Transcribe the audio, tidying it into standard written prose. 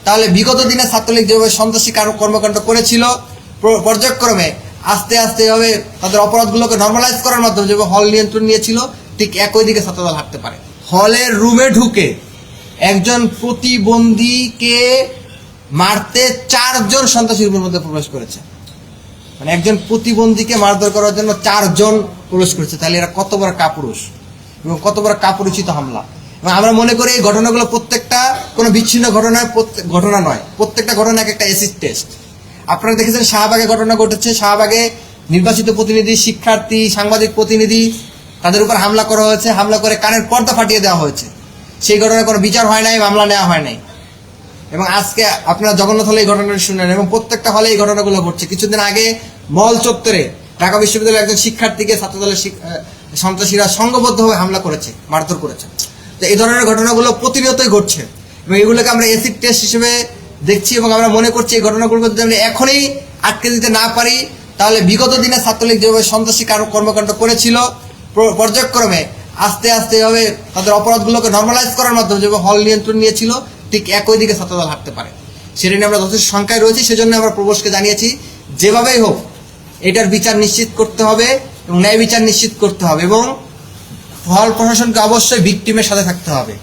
তাহলে বিগত দিনে ছাত্রলীগ যেভাবে সন্ত্রাসী কর্মকাণ্ড করেছিল, পর্যায়ক্রমে আস্তে আস্তে এভাবে তাদের অপরাধগুলোকে নর্মালাইজ করার মাধ্যমে যেভাবে হল নিয়ন্ত্রণ নিয়েছিল, ঠিক একই দিকে ছাত্রদল হাঁটতে পারে। হলের রুমে ঢুকে একজন প্রতিবন্ধীকে মারতে 4 জন সন্ত্রাসী রুমের মধ্যে প্রবেশ করেছে। মানে একজন প্রতিবন্ধীকে মারধর করার জন্য 4 জন প্রবেশ করেছে। তাহলে এরা কত বড় কাপুরুষ এবং কত বড় কাপুরুচিত হামলা। এবং আমরা মনে করি এই ঘটনাগুলো প্রত্যেকটা কোনো বিচ্ছিন্ন ঘটনা নয়, প্রত্যেকটা ঘটনা একটা অ্যাসিড টেস্ট। আপনারা দেখেছেন শাহবাগে ঘটনা ঘটেছে, শাহবাগে নির্বাচিত প্রতিনিধি, শিক্ষার্থী, সাংবাদিক প্রতিনিধি, তাদের উপর হামলা করা হয়েছে, হামলা করে কানের পর্দা ফাটিয়ে দেওয়া হয়েছে। সেই ঘটনায় কোনো বিচার হয় নাই, মামলা নেওয়া হয় নাই। এবং আজকে আপনারা জগন্নাথ হলে এই ঘটনাটি শুনলেন, এবং প্রত্যেকটা হলে এই ঘটনাগুলো ঘটছে। কিছুদিন আগে মল চত্বরে ঢাকা বিশ্ববিদ্যালয়ের একজন শিক্ষার্থীকে ছাত্রদলের সন্ত্রাসীরা সংঘবদ্ধভাবে হামলা করেছে, মারধর করেছে। তো এই ধরনের ঘটনাগুলো প্রতিনিয়তই ঘটছে এবং এগুলোকে আমরা অ্যাসিড টেস্ট হিসেবে দেখছি। এবং আমরা মনে করছি এই ঘটনাগুলোকে যদি আমরা এখনই আটকে দিতে না পারি, তাহলে বিগত দিনে ছাত্রলীগ যেভাবে সন্ত্রাসী কর্মকাণ্ড করেছিল, পর্যায়ক্রমে আস্তে আস্তে এভাবে তাদের অপরাধগুলোকে নর্মালাইজ করার মাধ্যমে যেভাবে হল নিয়ন্ত্রণ নিয়েছিল, ঠিক একই দিকে ছাত্রদল হাঁটতে পারে। সেটা নিয়ে আমরা যথেষ্ট শঙ্কায় রয়েছি। সেজন্য আমরা প্রবোসকে জানিয়েছি, যেভাবেই হোক এটার বিচার নিশ্চিত করতে হবে এবং ন্যায় বিচার নিশ্চিত করতে হবে এবং হল প্রশাসনকে অবশ্যই ভিকটিমের সাথে থাকতে হবে।